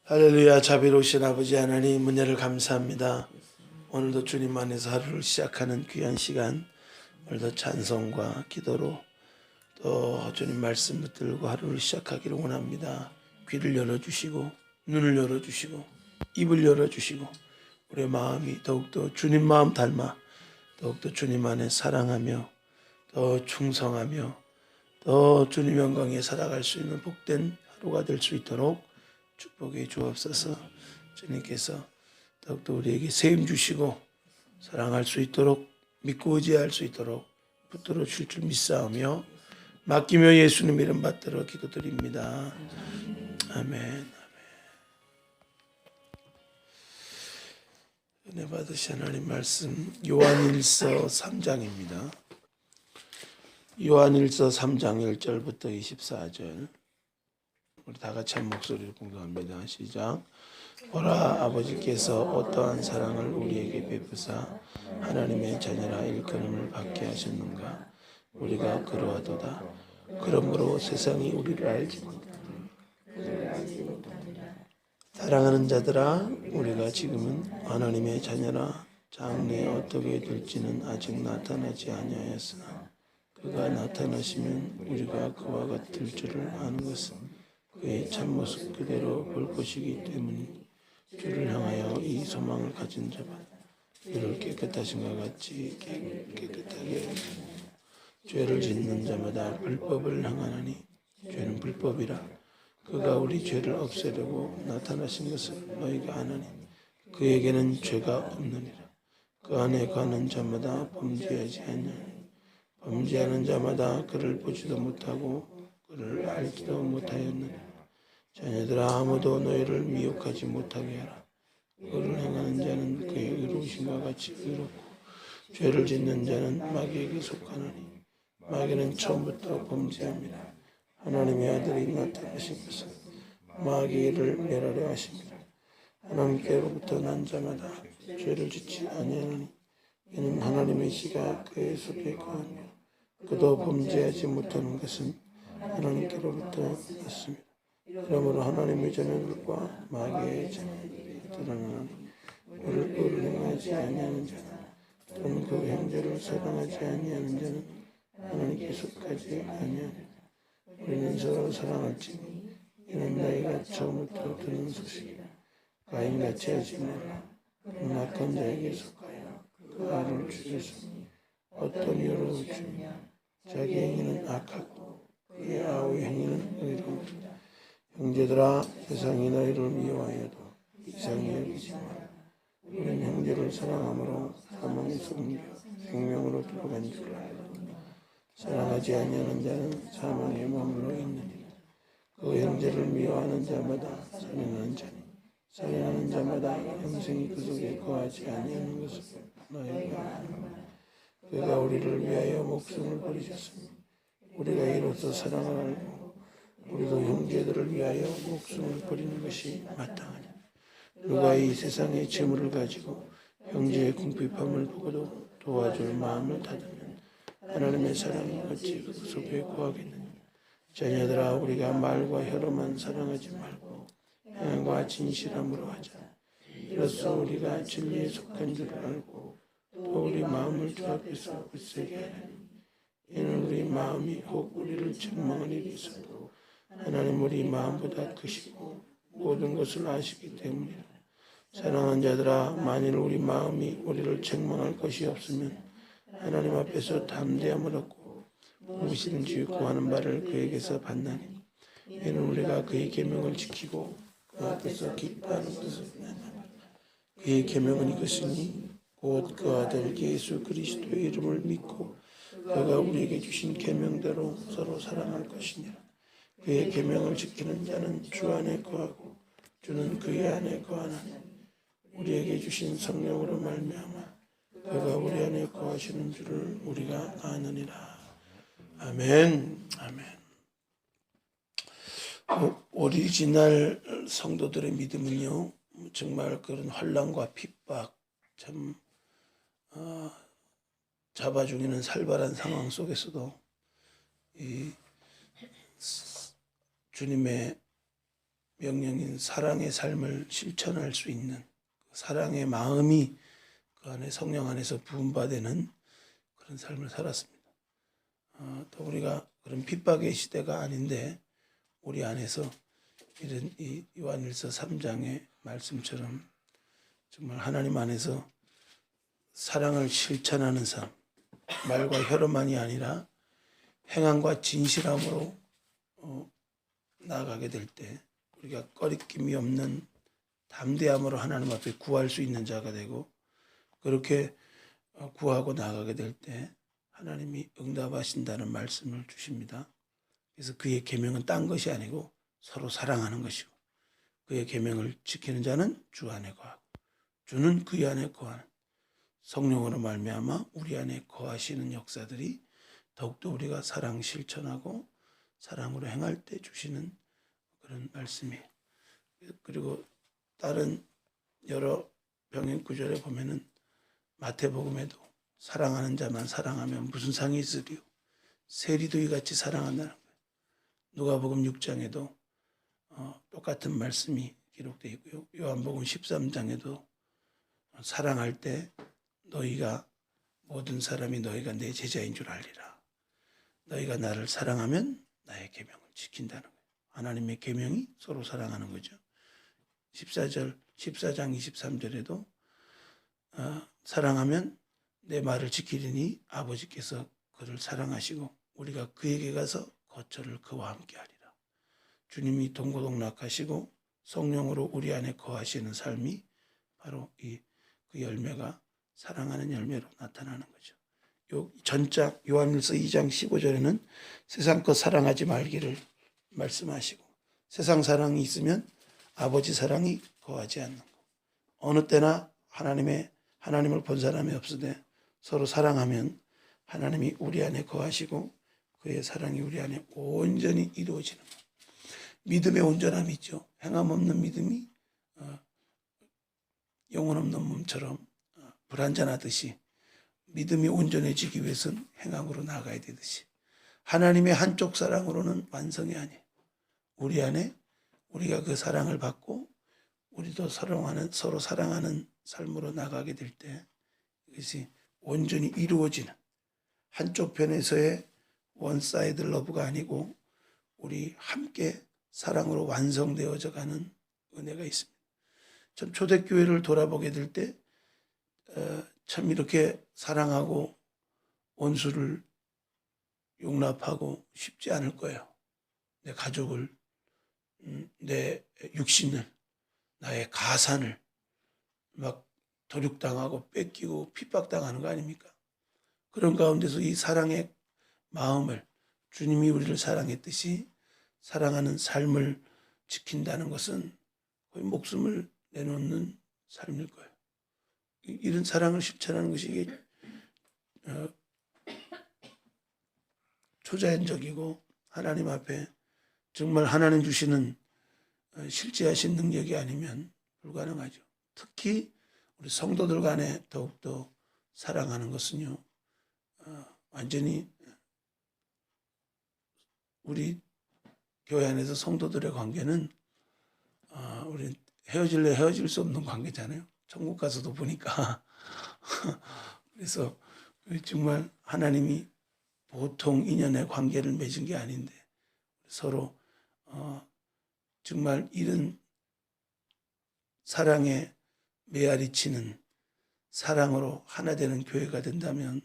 할렐루야. 자비로우신 아버지 하나님 은혜를 감사합니다. 오늘도 주님 안에서 하루를 시작하는 귀한 시간, 오늘도 찬송과 기도로 또 주님 말씀 붙들고 하루를 시작하기를 원합니다. 귀를 열어주시고 눈을 열어주시고 입을 열어주시고 우리의 마음이 더욱더 주님 마음 닮아 더욱더 주님 안에 사랑하며 더 충성하며 더 주님 영광에 살아갈 수 있는 복된 하루가 될 수 있도록 축복해 주옵소서. 주님께서 더욱더 우리에게 세임 주시고 사랑할 수 있도록 믿고 의지할 수 있도록 붙들어 주실 줄 믿사오며 맡기며 예수님 이름 받들어 기도드립니다. 아멘. 은혜 받으신 하나님 말씀 요한일서 3장입니다. 요한일서 3장 1절부터 24절 우리 다 같이 한 목소리로 공동합니다. 시작. 보라, 아버지께서 어떠한 사랑을 우리에게 베푸사 하나님의 자녀라 일컬음을 받게 하셨는가. 우리가 그러하도다. 그러므로 세상이 우리를 알지 못하느니 사랑하는 자들아, 우리가 지금은 하나님의 자녀라. 장래에 어떻게 될지는 아직 나타나지 아니하였으나 그가 나타나시면 우리가 그와 같을 줄을 아는 것은 그의 참모습 그대로 볼 것이기 때문이니 주를 향하여 이 소망을 가진 자만 그를 깨끗하신과 같이 깨끗하게 하시고 죄를 짓는 자마다 불법을 행하나니 죄는 불법이라. 그가 우리 죄를 없애려고 나타나신 것을 너희가 아나니 그에게는 죄가 없느니라. 그 안에 거하는 자마다 범죄하지 아니하니 범죄하는 자마다 그를 보지도 못하고 그를 알지도 못하였느니라. 자녀들아, 아무도 너희를 미혹하지 못하게 하라. 그를 행하는 자는 그의 의로우심과 같이 의롭고 죄를 짓는 자는 마귀에게 속하나니 마귀는 처음부터 범죄합니다. 하나님의 아들이 나타나신 것은 마귀를 멸하려 하십니다. 하나님께로부터 난 자마다 죄를 짓지 아니하나니 이는 하나님의 씨가 그의 속에 거하며 그도 범죄하지 못하는 것은 하나님께로부터 났습니다. 그러므로 하나님의 자녀들과 마귀의 자녀들이 드러나니 그를 의를 행하지 아니하는 자는 또는 그 형제를 사랑하지 아니하는 자는 하나님께 속하지 아니하니라. 우리는 서로 사랑할지니 이는 너희가 처음부터 들은 소식이라. 가인같이 하지 말라. 그는 악한 자에게 속하여 그 알을 죽였으니 어떤 이유로 죽이냐. 자기 행위는 악하고 그의 아우의 행위는 의로우니라. 형제들아, 세상이 너희를 미워하여도 이상히 여기지 마라. 우리는 형제를 사랑함으로 사망에서 옮겨 생명으로 들어간 줄 알고 사랑하지 아니하는 자는 사망에 머물러 있느니라. 그 형제를 미워하는 자마다 살인하는 자니 살인하는 자마다 영생이 그 속에 거하지 아니하는 것을 너희가 아노라. 그가 우리를 위하여 목숨을 버리셨으니 우리가 이로써 사랑을 알고 우리도 형제들을 위하여 목숨을 버리는 것이 마땅하냐. 누가 이 세상의 재물을 가지고 형제의 궁핍함을 보고도 도와줄 마음을 닫으면 하나님의 사랑이 어찌 그 속에 거하겠느냐. 자녀들아, 우리가 말과 혀로만 사랑하지 말고 행함과 진실함으로 하자. 이로써 우리가 진리에 속한 줄 알고 또 우리 마음을 주 앞에서 굳세게 하리니 이는 우리 마음이 혹 우리를 책망할 일이 있어도 하나님 우리 마음보다 크시고 모든 것을 아시기 때문이라. 사랑하는 자들아, 만일 우리 마음이 우리를 책망할 것이 없으면 하나님 앞에서 담대함을 얻고 무엇이든지 구하는 바를 그에게서 받나니 이는 우리가 그의 계명을 지키고 그 앞에서 기뻐하는 뜻을 그의 계명은 이것이니 곧 그 아들 예수 그리스도의 이름을 믿고 그가 우리에게 주신 계명대로 서로 사랑할 것이니라. 그의 계명을 지키는 자는 주 안에 거하고 주는 그의 안에 거하나니 우리에게 주신 성령으로 말미암아 그가 우리 안에 거하시는 줄을 우리가 아느니라. 아멘. 아멘. 오리지널 성도들의 믿음은요, 정말 그런 환난과 핍박, 참 잡아 죽이는 살벌한 상황 속에서도 이 주님의 명령인 사랑의 삶을 실천할 수 있는 사랑의 마음이 그 안에 성령 안에서 부음받는 그런 삶을 살았습니다. 또 우리가 그런 핍박의 시대가 아닌데 우리 안에서 이런 이 요한일서 3장의 말씀처럼 정말 하나님 안에서 사랑을 실천하는 삶, 말과 혀로만이 아니라 행함과 진실함으로 나아가게 될 때 우리가 꺼리낌이 없는 담대함으로 하나님 앞에 구할 수 있는 자가 되고, 그렇게 구하고 나아가게 될 때 하나님이 응답하신다는 말씀을 주십니다. 그래서 그의 계명은 딴 것이 아니고 서로 사랑하는 것이고, 그의 계명을 지키는 자는 주 안에 거하고 주는 그의 안에 거하는, 성령으로 말미암아 우리 안에 거하시는 역사들이 더욱더 우리가 사랑 실천하고 사랑으로 행할 때 주시는 그런 말씀이에요. 그리고 다른 여러 병행 구절에 보면은 마태복음에도 사랑하는 자만 사랑하면 무슨 상이 있으리요, 세리도 이같이 사랑한다는 거예요. 누가복음 6장에도 똑같은 말씀이 기록되어 있고요. 요한복음 13장에도 사랑할 때 너희가 모든 사람이 너희가 내 제자인 줄 알리라. 너희가 나를 사랑하면 나의 계명을 지킨다는 거예요. 하나님의 계명이 서로 사랑하는 거죠. 14장 23절에도 사랑하면 내 말을 지키리니 아버지께서 그를 사랑하시고 우리가 그에게 가서 거처를 그와 함께 하리라. 주님이 동고동락하시고 성령으로 우리 안에 거하시는 삶이 바로 그 열매가 사랑하는 열매로 나타나는 거죠. 전장 요한일서 2장 15절에는 세상 것 사랑하지 말기를 말씀하시고, 세상 사랑이 있으면 아버지 사랑이 거하지 않는 것. 어느 때나 하나님을 본 사람이 없으되 서로 사랑하면 하나님이 우리 안에 거하시고 그의 사랑이 우리 안에 온전히 이루어지는 것. 믿음의 온전함이 있죠. 행함 없는 믿음이 영혼 없는 몸처럼 불완전하듯이, 믿음이 온전해지기 위해서는 행함으로 나아가야 되듯이, 하나님의 한쪽 사랑으로는 완성이 아니에요. 우리 안에 우리가 그 사랑을 받고 우리도 서로 사랑하는 삶으로 나가게 될 때 이것이 온전히 이루어지는, 한쪽 편에서의 원사이드 러브가 아니고 우리 함께 사랑으로 완성되어져 가는 은혜가 있습니다. 참 초대교회를 돌아보게 될 때 참 이렇게 사랑하고 원수를 용납하고 쉽지 않을 거예요. 내 가족을, 내 육신을, 나의 가산을 막 도륙당하고 뺏기고 핍박당하는 거 아닙니까? 그런 가운데서 이 사랑의 마음을, 주님이 우리를 사랑했듯이 사랑하는 삶을 지킨다는 것은 거의 목숨을 내놓는 삶일 거예요. 이런 사랑을 실천하는 것이 이게 초자연적이고 하나님 앞에 정말 하나님 주시는 실제하신 능력이 아니면 불가능하죠. 특히 우리 성도들 간에 더욱더 사랑하는 것은요, 완전히 우리 교회 안에서 성도들의 관계는 우리 헤어질래 헤어질 수 없는 관계잖아요. 천국 가서도 보니까. 그래서 정말 하나님이 보통 인연의 관계를 맺은 게 아닌데 서로 정말 이런 사랑에 메아리 치는 사랑으로 하나 되는 교회가 된다면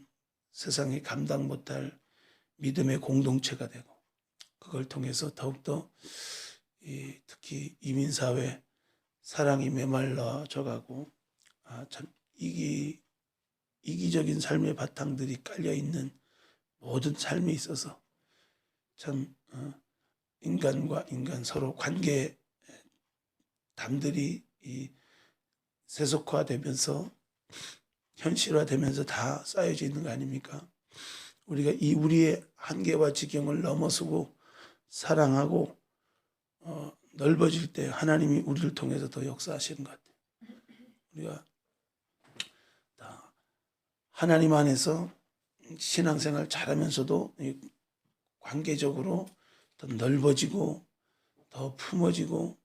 세상이 감당 못할 믿음의 공동체가 되고, 그걸 통해서 더욱더 특히 이민사회 사랑이 메말라져 가고 참 이기적인 삶의 바탕들이 깔려있는 모든 삶에 있어서 참 인간과 인간 서로 관계 담들이 세속화되면서 현실화되면서 다 쌓여져 있는 거 아닙니까? 우리가 우리의 한계와 지경을 넘어서고 사랑하고 넓어질 때 하나님이 우리를 통해서 더 역사하시는 것 같아요. 우리가 다 하나님 안에서 신앙생활 잘하면서도 관계적으로 더 넓어지고 더 품어지고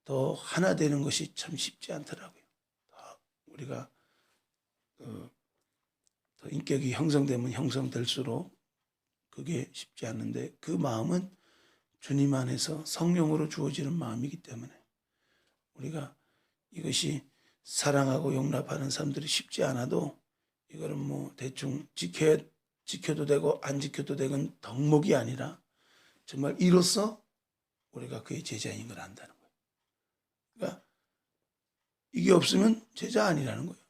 더 하나 되는 것이 참 쉽지 않더라고요. 우리가 더 인격이 형성되면 형성될수록 그게 쉽지 않은데 그 마음은 주님 안에서 성령으로 주어지는 마음이기 때문에 우리가 이것이 사랑하고 용납하는 사람들이 쉽지 않아도 이거는 뭐 대충 지켜도 되고 안 지켜도 되는 덕목이 아니라 정말 이로써 우리가 그의 제자인 걸 안다는 거예요. 그러니까 이게 없으면 제자 아니라는 거예요.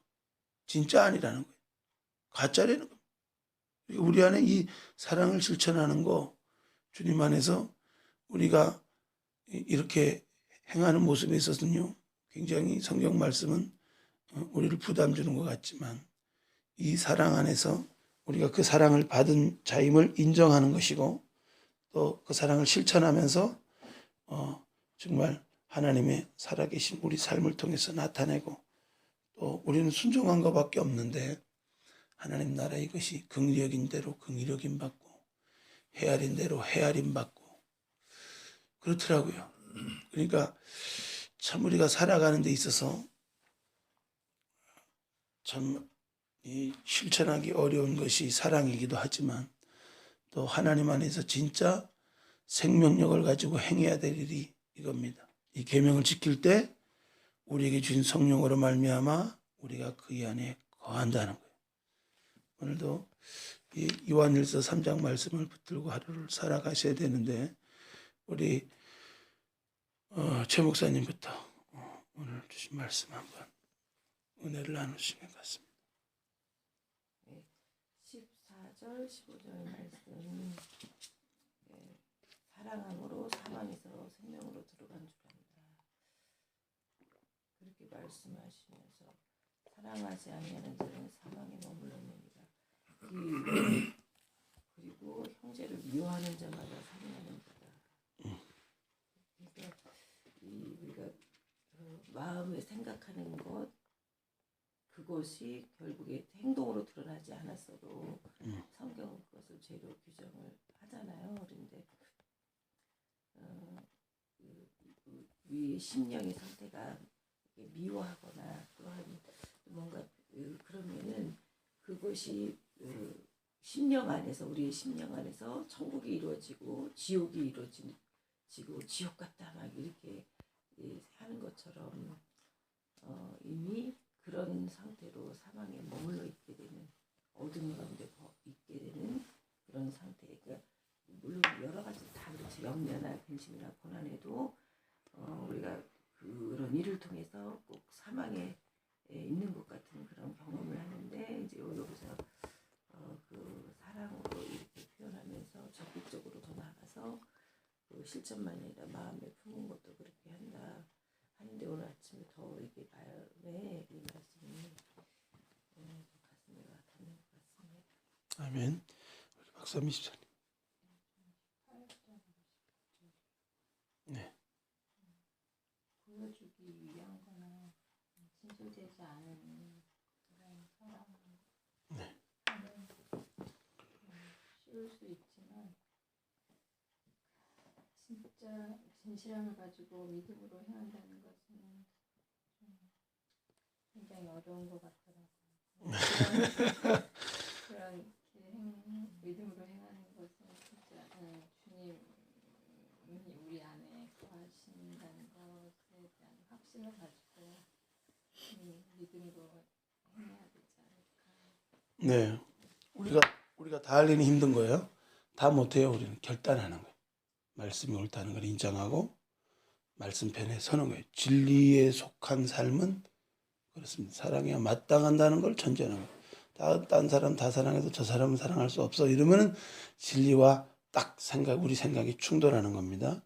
진짜 아니라는 거예요. 가짜라는 거예요. 우리 안에 이 사랑을 실천하는 거 주님 안에서 우리가 이렇게 행하는 모습에 있어서는요 굉장히 성경 말씀은 우리를 부담 주는 것 같지만 이 사랑 안에서 우리가 그 사랑을 받은 자임을 인정하는 것이고 또 그 사랑을 실천하면서 정말 하나님의 살아계신 우리 삶을 통해서 나타내고 또 우리는 순종한 것밖에 없는데 하나님 나라 이것이 긍휼인 대로 긍휼인 받고 헤아린 대로 헤아림 받고 그렇더라고요. 그러니까 참 우리가 살아가는 데 있어서 참 이 실천하기 어려운 것이 사랑이기도 하지만 또 하나님 안에서 진짜 생명력을 가지고 행해야 될 일이 이겁니다. 이 계명을 지킬 때 우리에게 주신 성령으로 말미암아 우리가 그 안에 거한다는 거예요. 오늘도 이 요한일서 3장 말씀을 붙들고 하루를 살아가셔야 되는데 우리 최 목사님부터 오늘 주신 말씀 한번 은혜를 나누시는 것 같습니다. 14절, 15절 말씀 사랑함으로 사망에서 생명으로 들어간 줄 안다. 그렇게 말씀하시면서 사랑하지 아니하는 자는 사망에 머물렀느니라. 그리고 형제를 미워하는 자마다 살인하는 자다. 그러니까 우리가 마음에 생각하는 것 그것이 결국에 행동으로 드러나지 않았어도 성경은 그것을 죄로 규정을 하잖아요. 그런데 우리의 심령의 상태가 미워하거나 또한 뭔가 그러면은 그것이 심령 안에서 우리의 심령 안에서 천국이 이루어지고 지옥이 이루어지고 지옥 같다 막 이렇게 하는 것처럼 이미 그런 상태로 사망에 머물러 있게 되는 어둠 가운데 있게 되는 그런 상태가 물론 여러 가지 다 그렇죠. 염려나 근심이나 고난에도 우리가 그런 일을 통해서 꼭 사망에 있는 것 같은 그런 경험을 하는데 이제 여기서 그 사랑으로 이렇게 표현하면서 적극적으로 더 나가서 그 실천만 아니라 마음에 품은 것도 그렇게 한다 하는데 오늘 아침에 더 이게 마음에 이 말씀이 가슴에 와 닿는 것 같습니다. 아멘. 우리 박사님 집사님. 네. 보여주기 위한 거나 진실되지 않은 그런 사랑은 네. 쉬울 수 있지만 진짜 진실함을 가지고 믿음으로 행한다는 것은 굉장히 어려운 것 같더라고요. 그런 믿음으로 행하는 것은 진짜 주님이 우리 안에 거하신다는 것에 대한 확신을 가지고 믿음으로 해야 되지 않을까. 네. 우리가 다 하려니 힘든 거예요. 다 못해요. 우리는 결단하는 거예요. 말씀이 옳다는 걸 인정하고 말씀편에 서는 거예요. 진리에 속한 삶은 그렇습니다. 사랑해야 마땅한다는 걸 전제하는 거예요. 딴 사람 다 사랑해도 저 사람은 사랑할 수 없어. 이러면은 진리와 딱 우리 생각이 충돌하는 겁니다.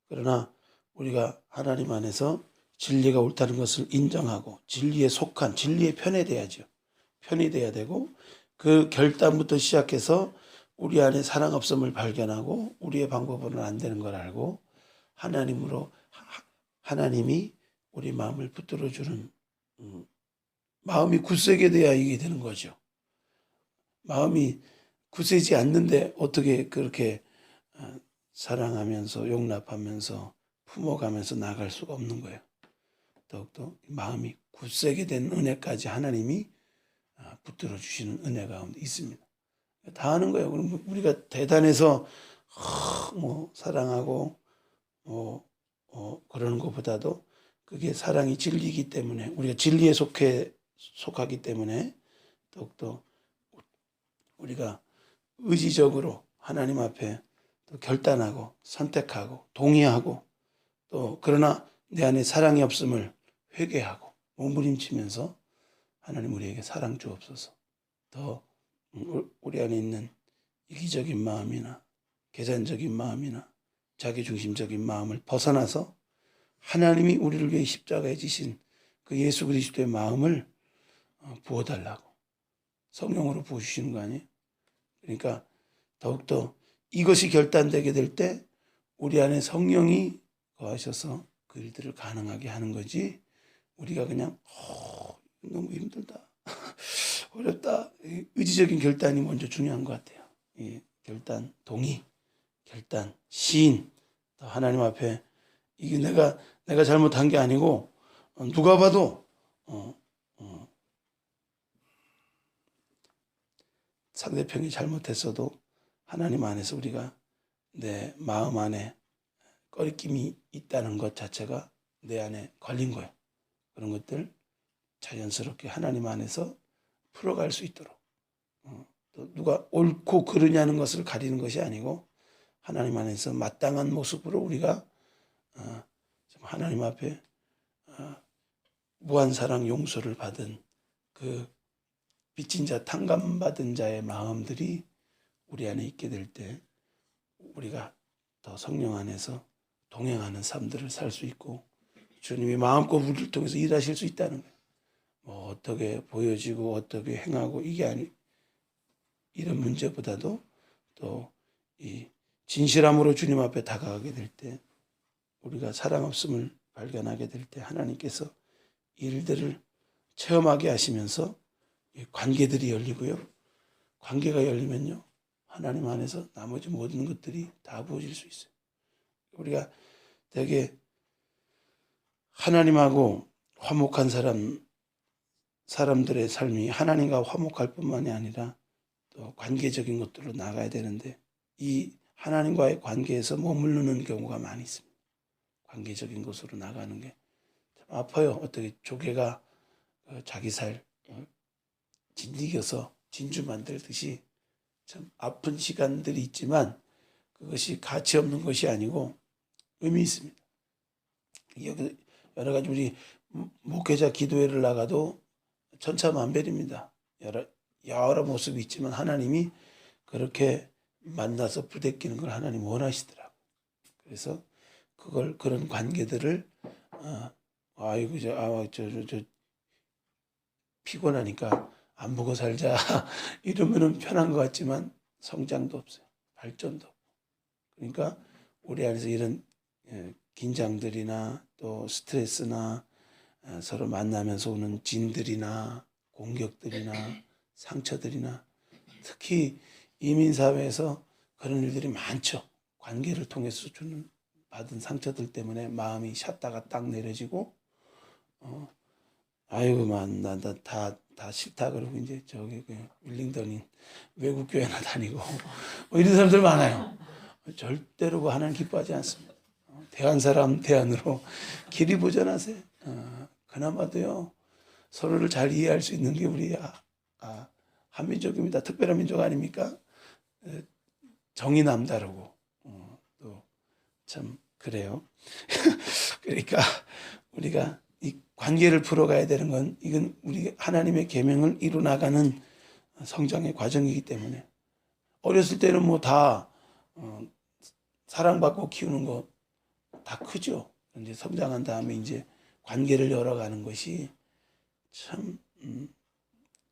그러나 우리가 하나님 안에서 진리가 옳다는 것을 인정하고 진리에 속한 진리의 편에 대야죠. 편이 돼야 되고 그 결단부터 시작해서 우리 안에 사랑 없음을 발견하고 우리의 방법으로는 안 되는 걸 알고 하나님이 우리 마음을 붙들어주는 마음이 굳세게 돼야 이게 되는 거죠. 마음이 굳세지 않는데 어떻게 그렇게 사랑하면서 용납하면서 품어가면서 나갈 수가 없는 거예요. 더욱더 마음이 굳세게 된 은혜까지 하나님이 붙들어 주시는 은혜 가운데 있습니다. 다 하는 거예요. 그럼 우리가 대단해서 뭐 사랑하고 그러는 것보다도 그게 사랑이 진리이기 때문에 우리가 진리에 속하기 때문에 더욱더 우리가 의지적으로 하나님 앞에 또 결단하고 선택하고 동의하고 또 그러나 내 안에 사랑이 없음을 회개하고 몸부림치면서 하나님 우리에게 사랑 주옵소서. 더 우리 안에 있는 이기적인 마음이나 계산적인 마음이나 자기중심적인 마음을 벗어나서 하나님이 우리를 위해 십자가에 지신 그 예수 그리스도의 마음을 부어달라고 성령으로 부어주시는 거 아니에요? 그러니까 더욱더 이것이 결단되게 될 때 우리 안에 성령이 거하셔서 그 일들을 가능하게 하는 거지 우리가 그냥 너무 힘들다 어렵다 의지적인 결단이 먼저 중요한 것 같아요. 이 결단 동의 결단 시인 하나님 앞에 이게 내가 잘못한 게 아니고 누가 봐도 상대편이 잘못했어도 하나님 안에서 우리가 내 마음 안에 꺼리낌이 있다는 것 자체가 내 안에 걸린 거예요. 그런 것들 자연스럽게 하나님 안에서 풀어갈 수 있도록 또 누가 옳고 그르냐는 것을 가리는 것이 아니고 하나님 안에서 마땅한 모습으로 우리가 하나님 앞에 무한사랑 용서를 받은 그 빚진 자 탕감받은 자의 마음들이 우리 안에 있게 될 때 우리가 더 성령 안에서 동행하는 삶들을 살 수 있고 주님이 마음껏 우리를 통해서 일하실 수 있다는 거예요. 뭐 어떻게 보여지고 어떻게 행하고 이게 아니 이런 문제보다도 또 이 진실함으로 주님 앞에 다가가게 될 때 우리가 사랑 없음을 발견하게 될 때 하나님께서 일들을 체험하게 하시면서 관계들이 열리고요. 관계가 열리면요. 하나님 안에서 나머지 모든 것들이 다 부어질 수 있어요. 우리가 되게 하나님하고 화목한 사람들의 삶이 하나님과 화목할 뿐만이 아니라 또 관계적인 것들로 나가야 되는데 이 하나님과의 관계에서 머무르는 경우가 많이 있습니다. 관계적인 것으로 나가는 게 참 아파요. 어떻게 조개가 자기 살 진디겨서 진주 만들듯이 참 아픈 시간들이 있지만 그것이 가치 없는 것이 아니고 의미 있습니다. 여기 여러 가지 우리 목회자 기도회를 나가도 천차만별입니다. 여러 모습이 있지만 하나님이 그렇게 만나서 부대끼는 걸 하나님 원하시더라고요. 그래서 그런 관계들을 저 피곤하니까 안 보고 살자 이러면은 편한 것 같지만 성장도 없어요. 발전도 없고. 그러니까 우리 안에서 이런 긴장들이나 또 스트레스나 서로 만나면서 오는 진들이나 공격들이나 상처들이나 특히 이민사회에서 그런 일들이 많죠. 관계를 통해서 받은 상처들 때문에 마음이 쉬었다가 딱 내려지고 다 싫다 그러고 이제 저기 윌링턴인 외국 교회나 다니고 이런 사람들 많아요. 절대로 하나님 기뻐하지 않습니다. 대한 사람 대안으로 길이 보전하세요. 그나마도요 서로를 잘 이해할 수 있는 게 우리 한민족입니다. 특별한 민족 아닙니까? 정이 남다르고 또 참 그래요. 그러니까 우리가 이 관계를 풀어가야 되는 건 이건 우리 하나님의 계명을 이루나가는 성장의 과정이기 때문에 어렸을 때는 뭐 다 사랑받고 키우는 거 다 크죠. 이제 성장한 다음에 이제 관계를 열어가는 것이 참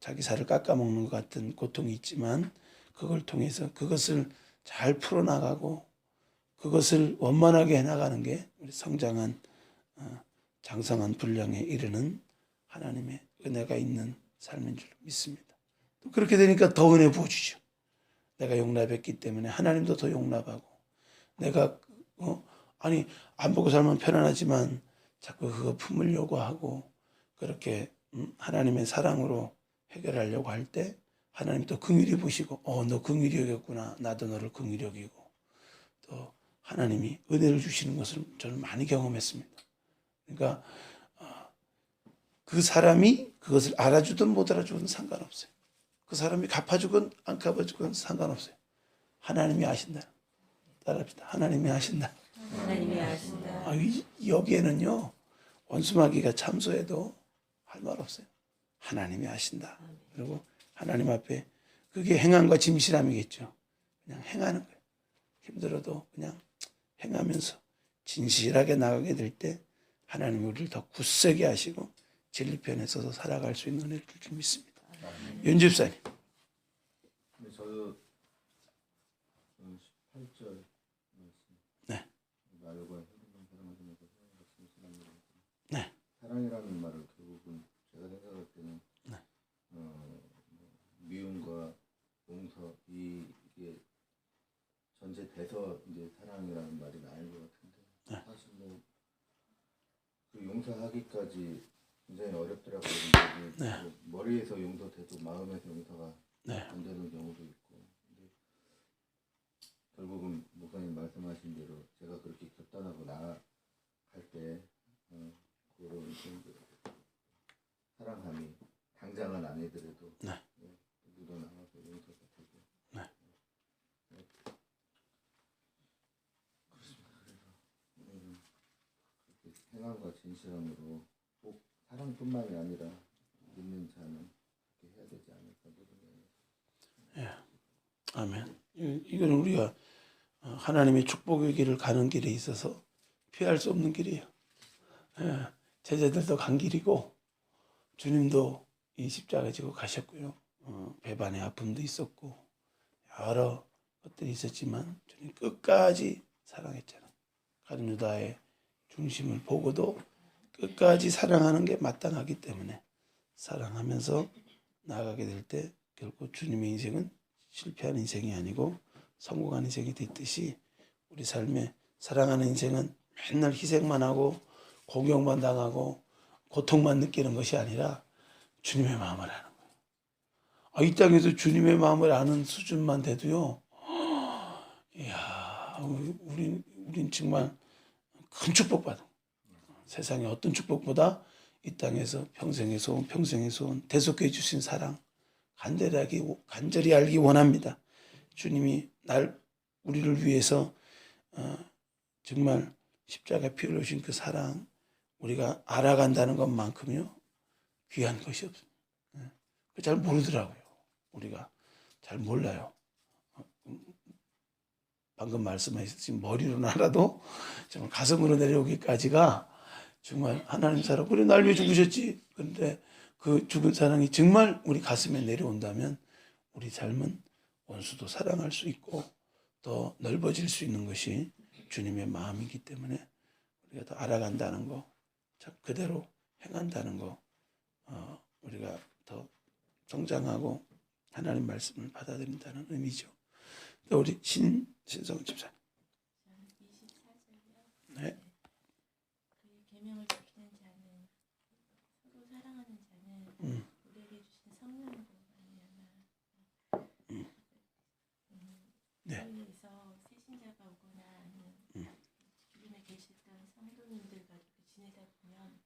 자기 살을 깎아먹는 것 같은 고통이 있지만 그걸 통해서 그것을 잘 풀어나가고 그것을 원만하게 해나가는 게 우리 성장한 장성한 분량에 이르는 하나님의 은혜가 있는 삶인 줄 믿습니다. 또 그렇게 되니까 더 은혜 부어주죠. 내가 용납했기 때문에 하나님도 더 용납하고 내가 아니 안 보고 살면 편안하지만 자꾸 그거 품으려고 하고 그렇게 하나님의 사랑으로 해결하려고 할 때 하나님 또 긍휼히 보시고 너 긍휼히 여겼구나. 나도 너를 긍휼히 여기고 또 하나님이 은혜를 주시는 것을 저는 많이 경험했습니다. 그러니까 그 사람이 그것을 알아주든 못 알아주든 상관없어요. 그 사람이 갚아주건 안 갚아주건 상관없어요. 하나님이 아신다. 따라합시다. 하나님이 아신다. 하나님이 아신다. 여기에는요. 원수마귀가 참소해도 할 말 없어요. 하나님이 아신다. 그리고 하나님 앞에 그게 행함과 진실함이겠죠. 그냥 행하는 거예요. 힘들어도 그냥 행하면서 진실하게 나가게 될 때 하나님이 우리를 더 굳세게 하시고 진리편에 서서 살아갈 수 있는 은혜를 줄 믿습니다. 윤집사님. 근데 저도 18절 말씀. 네. 말과 행동만 사랑하지 말고 사랑을 같이 사랑하는 네. 사랑이라는 말을 결국은 제가 생각할 때는 네. 미움과 용서 이게 전제돼서 이제 사랑이라는 말이 나올 것 같은데 네. 사실 그 용서하기까지 굉장히 어렵더라고요. 근데 네. 머리에서 용서돼도 마음에서 용서가 네. 안 되는 경우도 있고. 근데 결국은 목사님 말씀하신 대로 제가 그렇게 결단하고 나갈 때 그런 사랑함이 당장은 아니더라도 네. 묻어나가서 용서가 되고. 네. 그렇습니다. 그래서 오늘은 그렇게 행함과 진실함으로 꼭 사랑뿐만이 아니라 믿는 자는 그렇게 해야 되지 않을까 모르겠네요. 아멘. 이거는 우리가 하나님의 축복의 길을 가는 길에 있어서 피할 수 없는 길이에요. 제자들도 간 길이고 주님도 이 십자가 지고 가셨고요. 배반의 아픔도 있었고 여러 것들이 있었지만 주님 끝까지 사랑했잖아요. 가룟 유다의 중심을 보고도 끝까지 사랑하는 게 마땅하기 때문에 사랑하면서 나아가게 될 때 결국 주님의 인생은 실패한 인생이 아니고 성공한 인생이 됐듯이 우리 삶에 사랑하는 인생은 맨날 희생만 하고 공경만 당하고 고통만 느끼는 것이 아니라 주님의 마음을 아는 거예요. 이 땅에서 주님의 마음을 아는 수준만 돼도요. 이야, 우린 정말 큰 축복받은 세상의 어떤 축복보다 이 땅에서 평생의 소원 대속해 주신 사랑 간절히 알기 원합니다. 주님이 우리를 위해서 정말 십자가 피 흘리신 그 사랑 우리가 알아간다는 것만큼요 귀한 것이 없습니다. 잘 모르더라고요. 우리가 잘 몰라요. 방금 말씀하셨듯이 머리로는 알아도 정말 가슴으로 내려오기까지가 정말 하나님 사랑 그래 날 위해 죽으셨지. 그런데 그 죽은 사랑이 정말 우리 가슴에 내려온다면 우리 삶은 원수도 사랑할 수 있고 더 넓어질 수 있는 것이 주님의 마음이기 때문에 우리가 더 알아간다는 거, 그대로 행한다는 거, 우리가 더 성장하고 하나님 말씀을 받아들인다는 의미죠. 또 우리 신성 집사님. 24절이요. 네. 그의 계명을 지키는 자는 서로 사랑하는 자는 우리에게 주신 성령으로 말미암아 네. 교회에서 새신자가 오거나 아니면 기존에 계셨던 성도님들과 이렇게 지내다 보면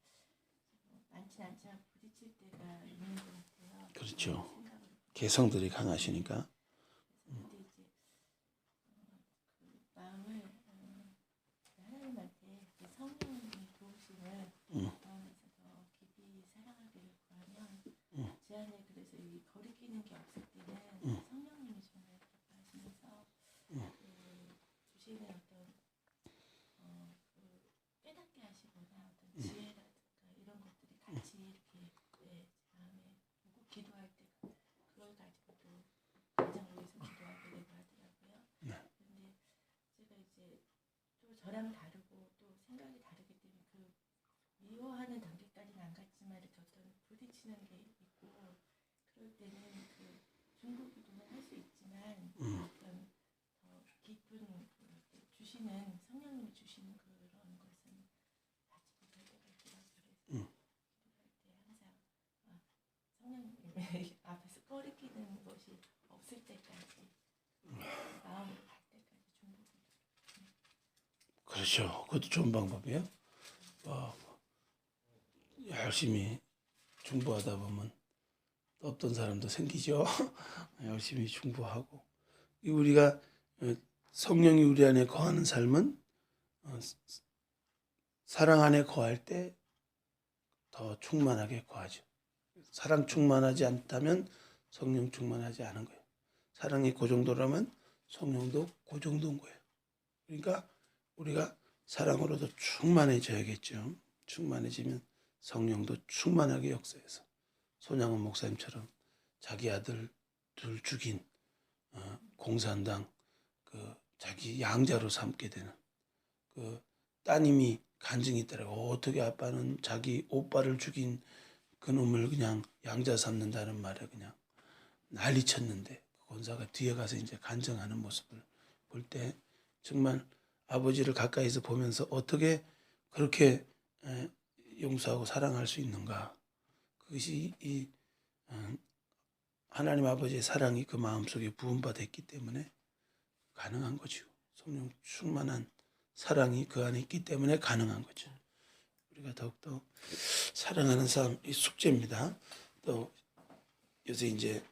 많지 않지만 부딪힐 때가 있는 것 같아요. 그렇죠. 개성들이 강하시니까. 근데 이제 그 마음을 하나님한테 그 성령님이 도우심을 마음에서 더 깊이 사랑하기를 구하면 제 안에 그래서 이 거리끼는 게 없을 때는 성령님이 정말 기뻐하시면서 주시는 어떤 그 깨닫게 하시거나 어떤 지혜라든가 이런 것들이 같이 이렇게 제 마음에 오고 기도할 때 그걸 가지고도 가정을 위해서 기도하게 되고 하더라고요. 그런데 제가 이제 또 저랑 다르고 또 생각이 다르기 때문에 그 미워하는 단계까지는 안 갔지만 이렇게 어떤 부딪히는 게 있고 그럴 때는 그 중보기도는 할 수 있지만 어떤 더 깊은 주시는 성령님이 주시는 그 그렇죠. 그것도 좋은 방법이에요. 열심히 중보하다 보면 어떤 사람도 생기죠. 열심히 중보하고 우리가 성령이 우리 안에 거하는 삶은 사랑 안에 거할 때 더 충만하게 거하죠. 사랑 충만하지 않다면 성령 충만하지 않은 거예요. 사랑이 그 정도라면 성령도 그 정도인 거예요. 그러니까 우리가 사랑으로도 충만해져야겠죠. 충만해지면 성령도 충만하게 역사해서 손양원 목사님처럼 자기 아들 둘 죽인 공산당 그 자기 양자로 삼게 되는 그 따님이 간증이 있더라고. 어떻게 아빠는 자기 오빠를 죽인 그 놈을 그냥 양자 삼는다는 말에 그냥 난리쳤는데 그 권사가 뒤에 가서 이제 간증하는 모습을 볼 때 정말 아버지를 가까이서 보면서 어떻게 그렇게 용서하고 사랑할 수 있는가. 그것이 이 하나님 아버지의 사랑이 그 마음속에 부음받았기 때문에 가능한 거죠. 성령 충만한 사랑이 그 안에 있기 때문에 가능한 거죠. 우리가 더욱더 사랑하는 삶, 이 숙제입니다. 또 요새 이제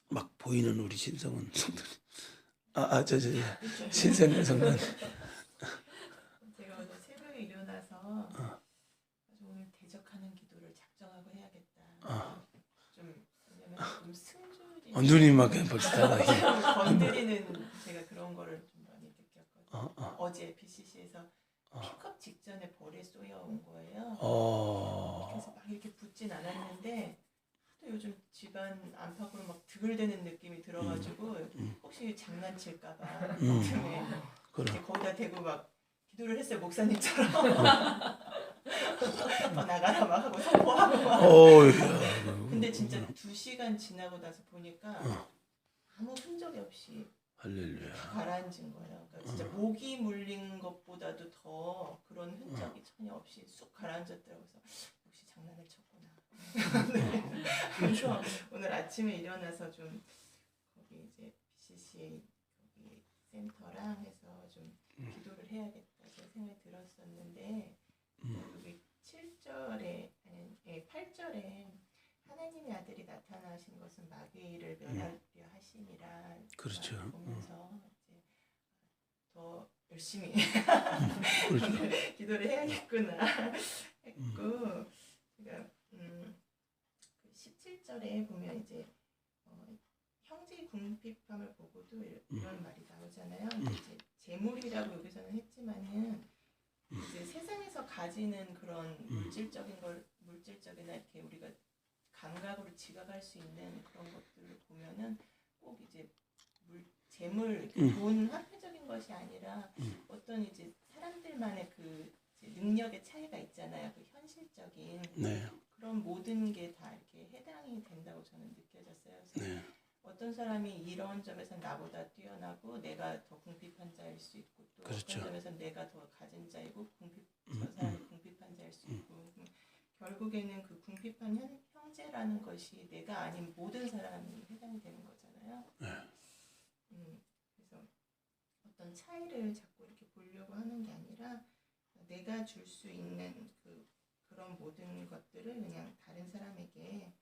막 보이는 우리 신성은 성도님, 신성은 성도님. 제가 오늘 새벽에 일어나서 아주 오늘 대적하는 기도를 작정하고 해야겠다. 좀 왜냐면 좀 승줄이 눈이 막 벌써 달라. 건드리는 제가 그런 거를 좀 많이 느꼈거든요. 어제 BCC에서 픽업 직전에 벌에 쏘여온 거예요. 그래서 막 이렇게 붙진 않았는데 하도 요즘 집안 안팎으로 막 드글대는 느낌이 들어가지고 혹시 장난칠까봐 때문에 이제 거기다 대고 막 기도를 했어요. 목사님처럼 나가라 막 하고 선포하고 막. 근데 진짜 2시간 지나고 나서 보니까 아무 흔적이 없이 할렐루야. 가라앉은 거예요. 그러니까 진짜 모기 물린 것보다도 더 그런 흔적이 전혀 없이 쑥 가라앉았더라고요. 그래서 역시 장난을 쳤구나. 그래서 오늘 아침에 일어나서 좀 거기 이제 BCC 거기 센터랑 해서 좀 기도를 해야겠다 그 생각이 들었었는데 여기 7절에 아니 8절에 하나님의 아들이 나타나신 것은 마귀를 멸하려 하심이라 그렇죠. 보면서 이제 더 열심히 그렇죠. 기도를 해야겠구나 했고 제가 17절에 보면 이제 형제 궁핍함을 보고도 이런 말이 나오잖아요. 이제 재물이라고 여기서는 했지만은 이제 세상에서 가지는 그런 물질적이나 이렇게 우리가 감각으로 지각할 수 있는 그런 것들을 보면은 꼭 이제 재물, 돈, 화폐적인 것이 아니라 어떤 이제 사람들만의 그 이제 능력의 차이가 있잖아요. 그 현실적인 그런 모든 게 다 이렇게 해당이 된다고 저는 느껴졌어요. 그래서 어떤 사람이 이런 점에서 나보다 뛰어나고 내가 더 궁핍한 자일 수 있고 또 그렇죠. 어떤 점에서 내가 더 가진 자이고 저 사람이 궁핍한 자일 수 있고 결국에는 그 궁핍한 형제라는 것이 내가 아닌 모든 사람이 해당이 되는 거잖아요. 그래서 어떤 차이를 자꾸 이렇게 보려고 하는 게 아니라 내가 줄 수 있는 그런 모든 것들을 그냥 다른 사람에게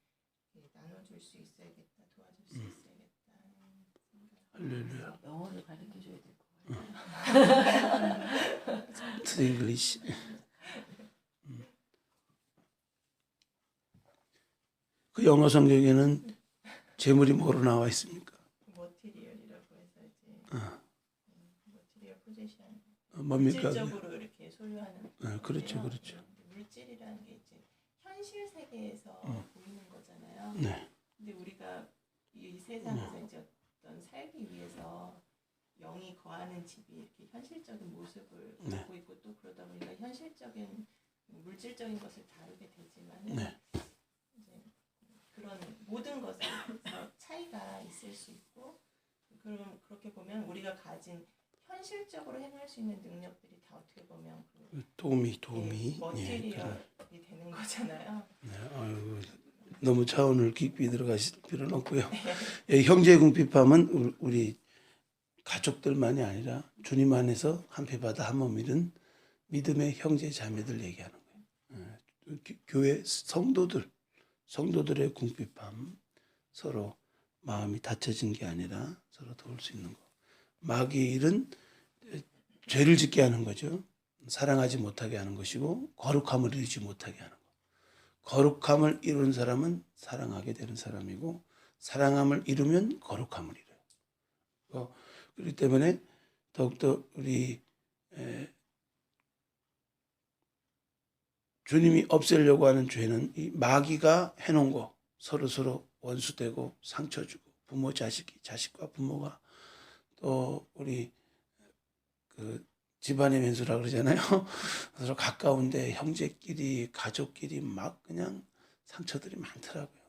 나눠줄 수 있어야겠다, 도와줄 수 있어야겠다는 생각. 할렐루야. 영어를 가르쳐줘야 될 것 같아요. To English. 그 영어 성경에는 재물이 뭐로 나와 있습니까? 머티리얼이라고 해서 이제 머티리얼 포지션. 뭡니까? 물질적으로 이렇게 소유하는. 그렇죠, 건데요. 그렇죠. 물질이라는 게 이제 현실 세계에서 보이는 거잖아요. 근데 우리가 이 세상에서 이제 어떤 살기 위해서 영이 거하는 집이 이렇게 현실적인 모습을 갖고 있고 또 그러다 보니까 현실적인 물질적인 것을 다루게 되지만은 이제 그런 모든 것에서 차이가 있을 수 있고 그렇게 보면 우리가 가진 현실적으로 행할 수 있는 능력들이 다 어떻게 보면 도움이 머티리얼이 되는 거잖아요. 너무 차원을 깊이 들어가실 필요는 없고요. 형제 궁핍함은 우리 가족들만이 아니라 주님 안에서 한패 받아 한 몸 이룬 믿음의 형제 자매들 얘기하는 거예요. 교회 성도들의 궁핍함, 서로 마음이 닫혀진 게 아니라 서로 도울 수 있는 거. 마귀의 일은 죄를 짓게 하는 거죠. 사랑하지 못하게 하는 것이고 거룩함을 이루지 못하게 하는 거. 거룩함을 이룬 사람은 사랑하게 되는 사람이고 사랑함을 이루면 거룩함을 이뤄요. 그렇기 때문에 더욱더 우리 주님이 없애려고 하는 죄는 이 마귀가 해놓은 거, 서로 원수되고 상처 주고 부모 자식과 부모가 또 우리 그 집안의 왼수라 그러잖아요. 서로 가까운데 형제끼리 가족끼리 막 그냥 상처들이 많더라고요.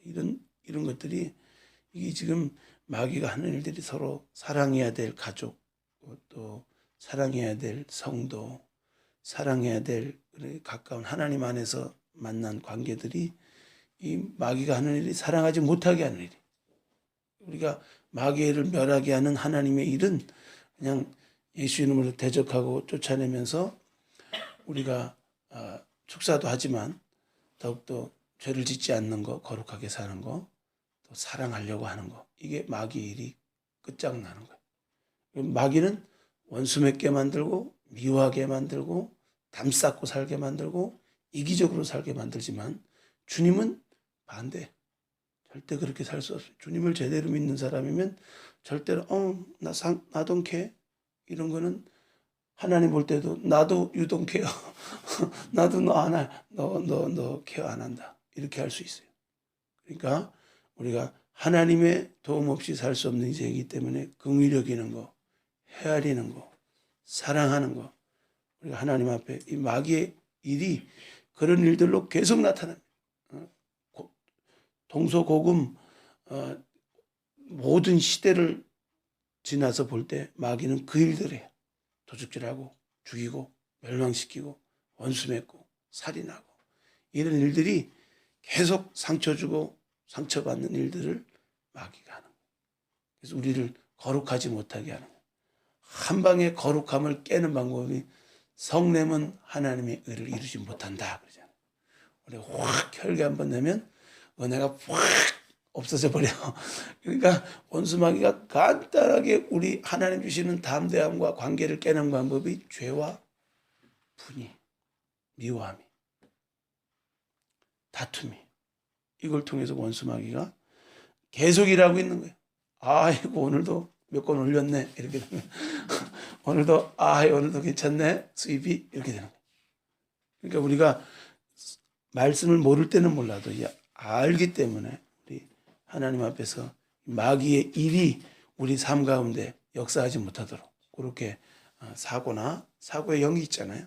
이런 것들이 이게 지금 마귀가 하는 일들이 서로 사랑해야 될 가족, 또 사랑해야 될 성도, 사랑해야 될 가까운 하나님 안에서 만난 관계들이 이 마귀가 하는 일이 사랑하지 못하게 하는 일이. 우리가 마귀의 일을 멸하게 하는 하나님의 일은 그냥 예수 이름으로 대적하고 쫓아내면서 우리가 축사도 하지만 더욱더 죄를 짓지 않는 거, 거룩하게 사는 거, 또 사랑하려고 하는 거. 이게 마귀의 일이 끝장나는 거예요. 마귀는 원수 맺게 만들고 미워하게 만들고 담쌓고 살게 만들고 이기적으로 살게 만들지만 주님은 반대. 절대 그렇게 살 수 없어요. 주님을 제대로 믿는 사람이면 절대로 나 don't care 이런 거는 하나님 볼 때도 나도 you don't care 나도 너 케어 안 한다 이렇게 할 수 있어요. 그러니까 우리가 하나님의 도움 없이 살 수 없는 인생이기 때문에 긍휼히 여기는 거, 헤아리는 거, 사랑하는 거, 우리가 하나님 앞에 이 마귀의 일이 그런 일들로 계속 나타납니다. 동서고금 모든 시대를 지나서 볼 때 마귀는 그 일들이에요. 도둑질하고 죽이고 멸망시키고 원수 맺고 살인하고 이런 일들이 계속 상처 주고 상처받는 일들을 마귀가 하는 거예요. 그래서 우리를 거룩하지 못하게 하는 거예요. 한 방에 거룩함을 깨는 방법이 성냄은 하나님의 의를 이루지 못한다 그러잖아요. 우리가 확 혈기 한번 내면 은혜가 확 없어져 버려. 그러니까 원수마귀가 간단하게 우리 하나님 주시는 담대함과 관계를 깨는 방법이 죄와 분이, 미워함이, 다툼이 이걸 통해서 원수마귀가 계속 일하고 있는 거예요. 아이고 오늘도 몇 건 올렸네 이렇게 되는 거예요. 오늘도 괜찮네 수입이 이렇게 되는 거예요. 그러니까 우리가 말씀을 모를 때는 몰라도 알기 때문에 우리 하나님 앞에서 마귀의 일이 우리 삶 가운데 역사하지 못하도록 그렇게 사고의 영이 있잖아요.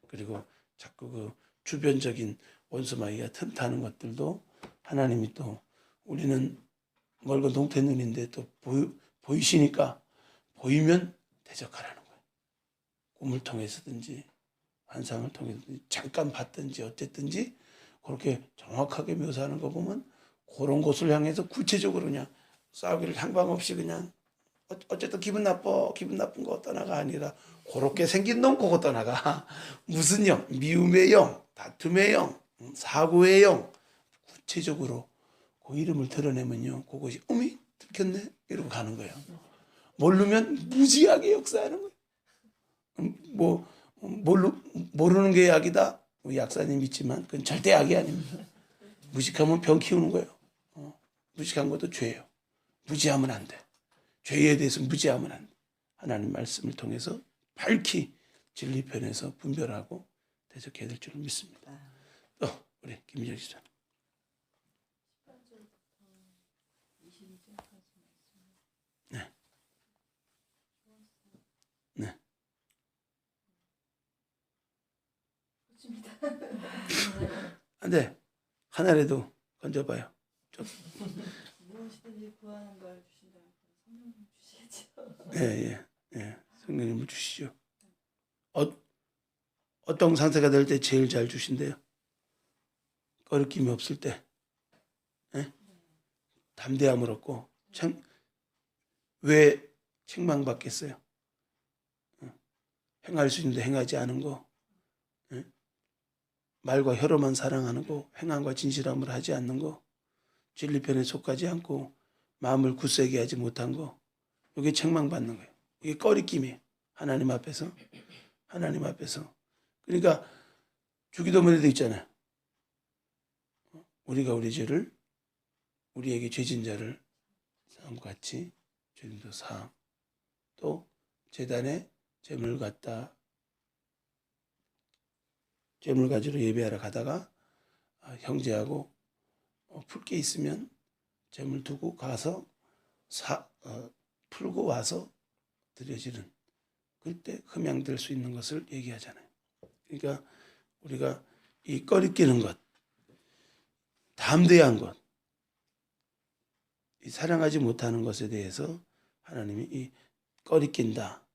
그리고 자꾸 그 주변적인 원수마귀가 틈타는 것들도 하나님이 또 우리는 멀고 동태 눈인데 또 보이시니까 보이면 대적하라는 거예요. 꿈을 통해서든지 환상을 통해서든지 잠깐 봤든지 어쨌든지 그렇게 정확하게 묘사하는 거 보면 그런 곳을 향해서 구체적으로 그냥 싸우기를 향방 없이 그냥 어쨌든 기분 나쁜 거 떠나가 아니라 그렇게 생긴 놈 그거 떠나가. 무슨 영? 미움의 영, 다툼의 영, 사고의 영. 구체적으로 그 이름을 드러내면요 그것이 어미 들켰네 이러고 가는 거예요. 모르면 무지하게 역사하는 거예요. 모르는 게 약이다. 우리 약사님 있지만 그건 절대 약이 아닙니다. 무식하면 병 키우는 거예요. 무식한 것도 죄예요. 무지하면 안 돼. 죄에 대해서 무지하면 안 돼. 하나님 말씀을 통해서 밝히 진리편에서 분별하고 대적해야 될 줄 믿습니다. 또 우리 김희정 시장. 네. 네. 안 돼. 하나라도 건져봐요. 무엇이든지 구하는 걸 주신다면 성령님 주시겠죠. 예. 성령님을 주시죠. 어떤 상태가 될 때 제일 잘 주신대요? 거리낌이 없을 때. 예? 담대함을 얻고 참 왜 책망받겠어요? 행할 수 있는데 행하지 않은 거, 말과 혀로만 사랑하는 거, 행함과 진실함을 하지 않는 거, 진리편에 속하지 않고 마음을 굳세게 하지 못한 거, 이게 책망받는 거예요. 이게 꺼리낌이에요. 하나님 앞에서. 하나님 앞에서. 그러니까 주기도문에도 있잖아요. 우리가 우리 죄를 우리에게 죄진 자를 사함 같이 죄인도 사함. 또 제단에 재물 가지러 예배하러 가다가 형제하고 풀 게 있으면 재물 두고 가서 풀고 와서 드려지는 그때 흠양될 수 있는 것을 얘기하잖아요. 그러니까 우리가 이 꺼리끼는 것, 담대한 것, 이 사랑하지 못하는 것에 대해서 하나님이 이 꺼리낀다,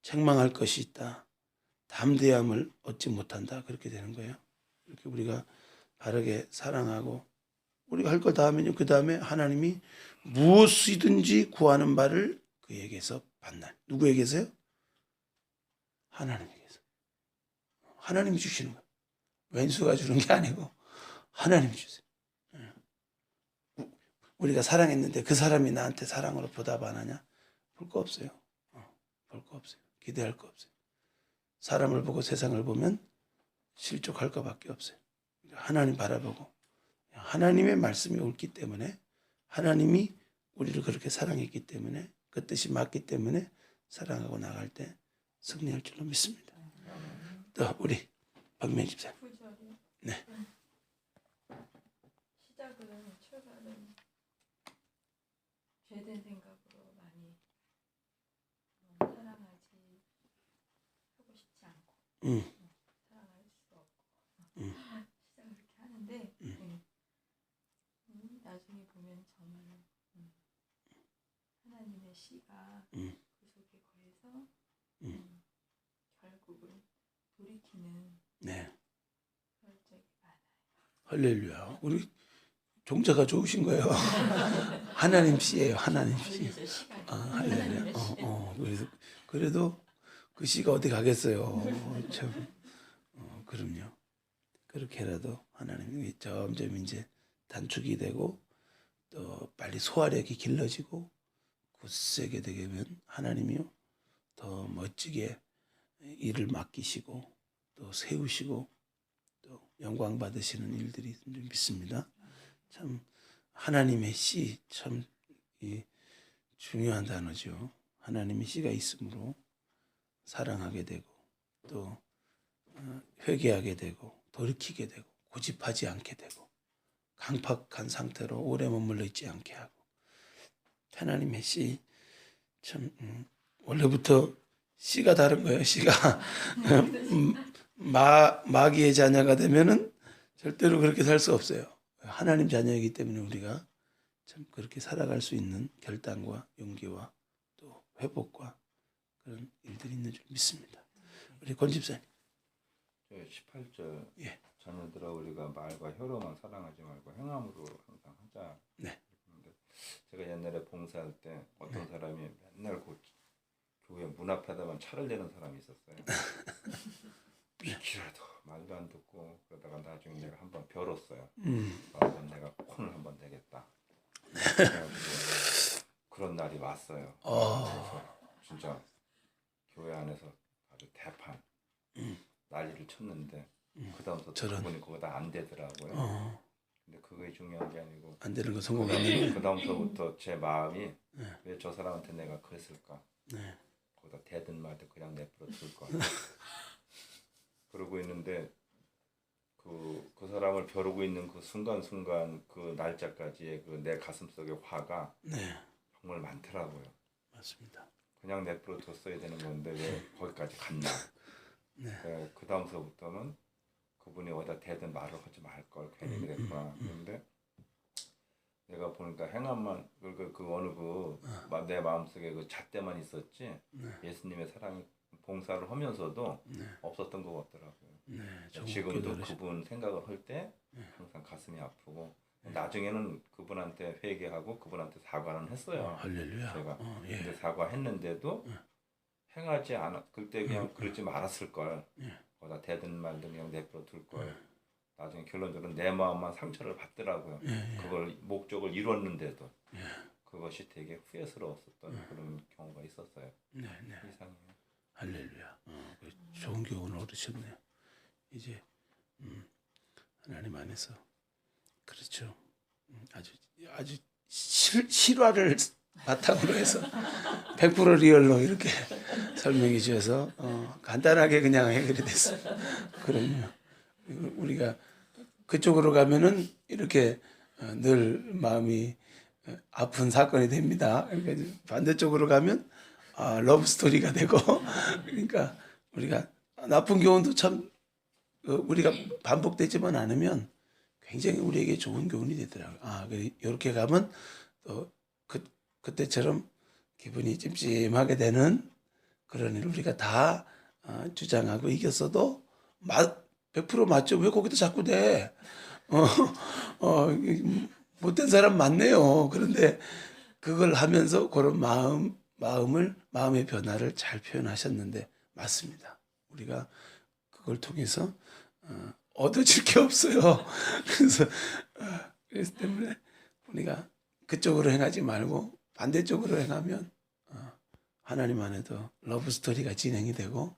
책망할 것이 있다, 담대함을 얻지 못한다 그렇게 되는 거예요. 이렇게 우리가 바르게 사랑하고 우리가 할 거 다 하면요. 그 다음에 하나님이 무엇이든지 구하는 바를 그에게서 받는. 누구에게서요? 하나님에게서. 하나님이 주시는 거예요. 왼수가 주는 게 아니고 하나님이 주세요. 우리가 사랑했는데 그 사람이 나한테 사랑으로 보답 안 하냐? 볼 거 없어요. 볼 거 없어요. 기대할 거 없어요. 사람을 보고 세상을 보면 실족할 것밖에 없어요. 하나님 바라보고 하나님의 말씀이 옳기 때문에 하나님이 우리를 그렇게 사랑했기 때문에 그 뜻이 맞기 때문에 사랑하고 나갈 때 승리할 줄로 믿습니다. 또 우리 박명 집사. 구절이 네. 출발은 죄된 생각으로 많이 사랑하지 하고 싶지 않고 사랑할 수 없고 시작을 그렇게 하는데 나중에 보면 정말 하나님의 씨가 그 속에 거해서 결국은 돌이키는 네. 그럴 적이 많아요. 할렐루야. 우리 종자가 좋으신 거예요. 하나님 씨예요. 하나님 씨. 거기서 시간이 할렐루야. 그래도 그 씨가 어디 가겠어요. 참. 그럼요. 그렇게라도 하나님이 점점 이제 단축이 되고 또 빨리 소화력이 길러지고 굳세게 되면 하나님이요 더 멋지게 일을 맡기시고 또 세우시고 또 영광 받으시는 일들이 좀 믿습니다. 참 하나님의 씨 참 중요한 단어죠. 하나님의 씨가 있으므로 사랑하게 되고 또 회개하게 되고 돌이키게 되고 고집하지 않게 되고 강팍한 상태로 오래 머물러 있지 않게 하고 하나님의 씨 참 원래부터 씨가 다른 거예요. 씨가 마귀의 자녀가 되면은 절대로 그렇게 살 수 없어요. 하나님 자녀이기 때문에 우리가 참 그렇게 살아갈 수 있는 결단과 용기와 또 회복과 그런 일들이 있는 줄 믿습니다. 우리 권 집사님. 18절 예. 자녀들아 우리가 말과 혀로만 사랑하지 말고 행함으로 항상 하자. 네. 그런데 제가 옛날에 봉사할 때 어떤 사람이 맨날 교회 문 앞에다만 차를 대는 사람이 있었어요. 비키라도 말도 안 듣고 그러다가 나중에 내가 한번 벼렀어요. 한번 내가 콘을 한번 내겠다. 그래가지고 그런 날이 왔어요. 그래서 진짜 교회 안에서 아주 대판 난리를 쳤는데 그 다음부터 그분이 거기다 안 되더라고요. 근데 그게 중요한 게 아니고 안 되는 거 성공했는데 그 다음서부터 제 마음이 왜 저 사람한테 내가 그랬을까? 거기다 대든 말든 그냥 내버려 둘 거. 그러고 있는데 그 사람을 벼르고 있는 그 순간순간 그 날짜까지의 그 내 가슴속의 화가 정말 많더라고요. 맞습니다. 그냥 내버려 뒀어야 되는 건데 왜 거기까지 갔나. 그 다음서부터는 그분이 어디다 대든 말을 하지 말걸 괜히 그랬구나. 그런데 내가 보니까 행함만 그 어느 내 마음속에 그 잣대만 있었지 예수님의 사랑이 봉사를 하면서도 없었던 것 같더라고요. 지금도 그분 생각을 할 때 항상 가슴이 아프고 나중에는 그분한테 회개하고 그분한테 사과는 했어요. 할렐루야. 제가. 예. 근데 사과했는데도 행하지 않아. 그때 그냥 그러지 말았을 걸. 거기다 대든 말든 그냥 내버려 둘 걸. 나중에 결론적으로 내 마음만 상처를 받더라고요. 그걸 목적을 이뤘는데도 그것이 되게 후회스러웠었던 그런 경우가 있었어요. 네, 네. 이상해요. 할렐루야. 좋은 교훈을 얻으셨네요. 이제 하나님 안에서 그렇죠. 아주 실화를 바탕으로 해서 100% 리얼로 이렇게 설명해 주셔서 간단하게 그냥 해결이 됐어요. 그럼요. 우리가 그쪽으로 가면은 이렇게 늘 마음이 아픈 사건이 됩니다. 그러니까 반대쪽으로 가면 러브 스토리가 되고 그러니까 우리가 나쁜 교훈도 참 우리가 반복되지만 않으면 굉장히 우리에게 좋은 교훈이 되더라고요. 이렇게 가면 또 그때처럼 기분이 찜찜하게 되는 그런 일을 우리가 다 주장하고 이겼어도 100% 맞죠. 왜 거기도 자꾸 돼? 못된 사람 많네요. 그런데 그걸 하면서 그런 마음의 변화를 잘 표현하셨는데 맞습니다. 우리가 그걸 통해서 얻어질 게 없어요. 그래서 때문에 우리가 그쪽으로 행하지 말고 반대쪽으로 행하면 하나님 안에도 러브 스토리가 진행이 되고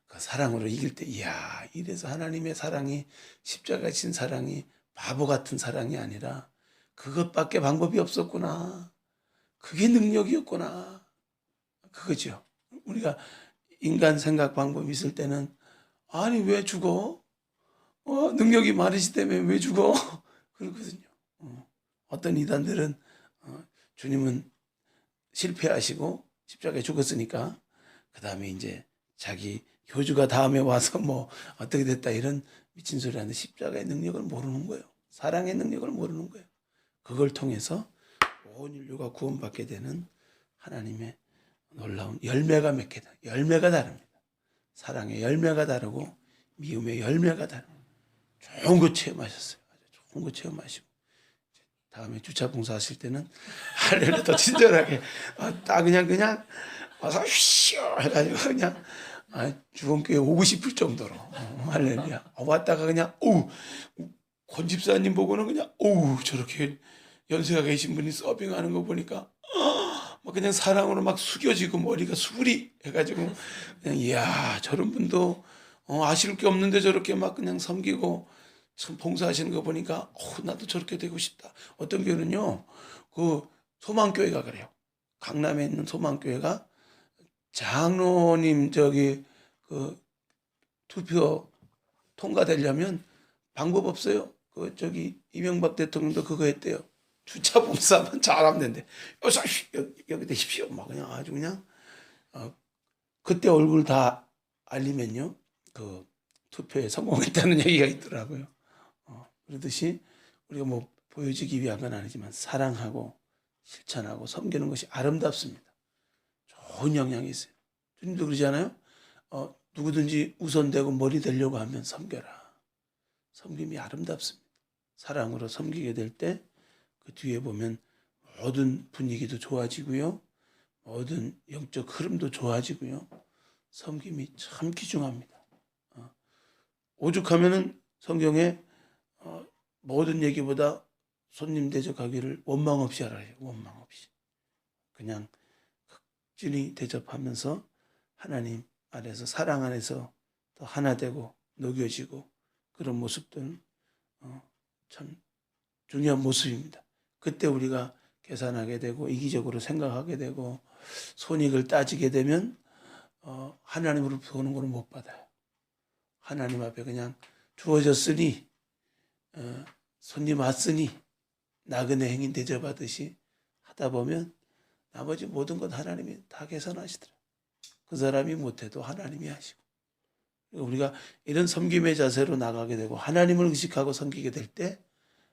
그 사랑으로 이길 때 이야 이래서 하나님의 사랑이 십자가 진 사랑이 바보 같은 사랑이 아니라 그것밖에 방법이 없었구나. 그게 능력이었구나. 그거죠. 우리가 인간 생각 방법이 있을 때는 아니 왜 죽어? 능력이 많으시 때문에 왜 죽어? 그러거든요. 어떤 이단들은 주님은 실패하시고 십자가에 죽었으니까 그 다음에 이제 자기 교주가 다음에 와서 뭐 어떻게 됐다 이런 미친 소리 하는데 십자가의 능력을 모르는 거예요. 사랑의 능력을 모르는 거예요. 그걸 통해서 온 인류가 구원받게 되는 하나님의 놀라운 열매가 맺게 돼. 열매가 다릅니다. 사랑의 열매가 다르고 미움의 열매가 다릅니다. 좋은 거 체험하셨어요. 좋은 거 체험하시고 다음에 주차 봉사하실 때는 할렐루야 더 친절하게 딱 그냥 와서 휘쇼 해가지고 그냥 주원교회 오고 싶을 정도로 할렐루야 왔다가 그냥 권 집사님 보고는 그냥 저렇게 연세가 계신 분이 서빙하는 거 보니까 막 그냥 사랑으로 막 숙여지고 머리가 수그리 해가지고 그냥 이야 저런 분도 아실 게 없는데 저렇게 막 그냥 섬기고 참 봉사하시는 거 보니까 나도 저렇게 되고 싶다. 어떤 교회는요 그 소망교회가 그래요. 강남에 있는 소망교회가 장로님 그 투표 통과되려면 방법 없어요. 이명박 대통령도 그거 했대요. 주차 봉사만 잘하면 된대. 여기 되십시오. 막 그냥 아주 그냥 그때 얼굴 다 알리면요 그 투표에 성공했다는 얘기가 있더라고요. 그러듯이 우리가 뭐 보여지기 위한 건 아니지만 사랑하고 실천하고 섬기는 것이 아름답습니다. 좋은 영향이 있어요. 주님도 그러지 않아요? 누구든지 우선되고 머리 되려고 하면 섬겨라. 섬김이 아름답습니다. 사랑으로 섬기게 될 때 그 뒤에 보면 모든 분위기도 좋아지고요. 모든 영적 흐름도 좋아지고요. 섬김이 참 귀중합니다. 오죽하면은 성경에 모든 얘기보다 손님 대접하기를 원망 없이 하라 해요. 원망 없이. 그냥 극진히 대접하면서 하나님 안에서 사랑 안에서 더 하나 되고 녹여지고 그런 모습들은 참 중요한 모습입니다. 그때 우리가 계산하게 되고 이기적으로 생각하게 되고 손익을 따지게 되면 하나님으로부터 오는 것을 못 받아요. 하나님 앞에 그냥 주어졌으니 손님 왔으니 나그네 행인 대접하듯이 하다 보면 나머지 모든 건 하나님이 다 계산하시더라. 그 사람이 못해도 하나님이 하시고 우리가 이런 섬김의 자세로 나가게 되고 하나님을 의식하고 섬기게 될 때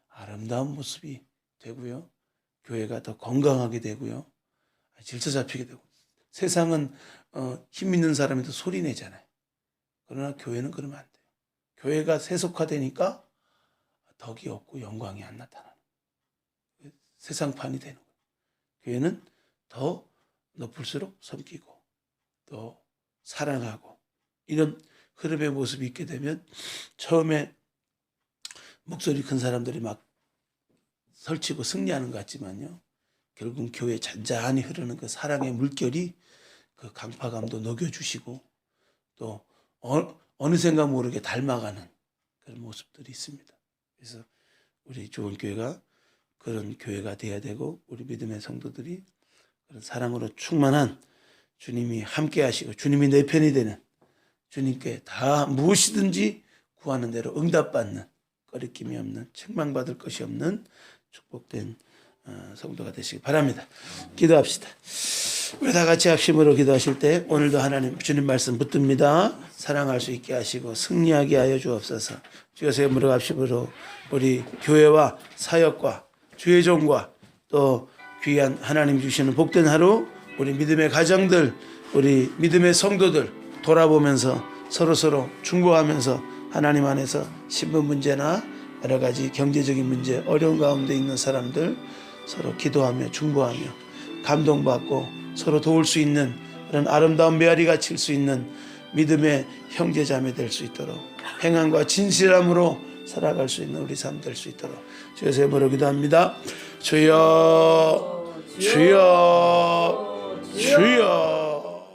아름다운 모습이 되고요. 교회가 더 건강하게 되고요. 질서 잡히게 되고 세상은 힘 있는 사람이 더 소리 내잖아요. 그러나 교회는 그러면 안 돼요. 교회가 세속화되니까 덕이 없고 영광이 안 나타나는 세상판이 되는 거예요. 교회는 더 높을수록 섬기고 또 사랑하고 이런 흐름의 모습이 있게 되면 처음에 목소리 큰 사람들이 막 설치고 승리하는 것 같지만요. 결국 교회에 잔잔히 흐르는 그 사랑의 물결이 그 강파감도 녹여주시고 또 어느샌가 모르게 닮아가는 그런 모습들이 있습니다. 그래서 우리 좋은 교회가 그런 교회가 돼야 되고 우리 믿음의 성도들이 그런 사랑으로 충만한 주님이 함께 하시고 주님이 내 편이 되는 주님께 다 무엇이든지 구하는 대로 응답받는 거리낌이 없는 책망받을 것이 없는 축복된 성도가 되시기 바랍니다. 기도합시다. 우리 다 같이 합심으로 기도하실 때 오늘도 하나님 주님 말씀 붙듭니다. 사랑할 수 있게 하시고 승리하게 하여 주옵소서. 주여서 무릎 합심으로 우리 교회와 사역과 주의 종과 또 귀한 하나님 주시는 복된 하루 우리 믿음의 가정들 우리 믿음의 성도들 돌아보면서 서로서로 중보하면서 하나님 안에서 신분 문제나 여러 가지 경제적인 문제 어려운 가운데 있는 사람들 서로 기도하며 중보하며 감동받고 서로 도울 수 있는 그런 아름다운 메아리가 칠 수 있는 믿음의 형제자매 될 수 있도록 행함과 진실함으로 살아갈 수 있는 우리 삶 될 수 있도록 주여서 이름으로 기도합니다. 주여 주여 주여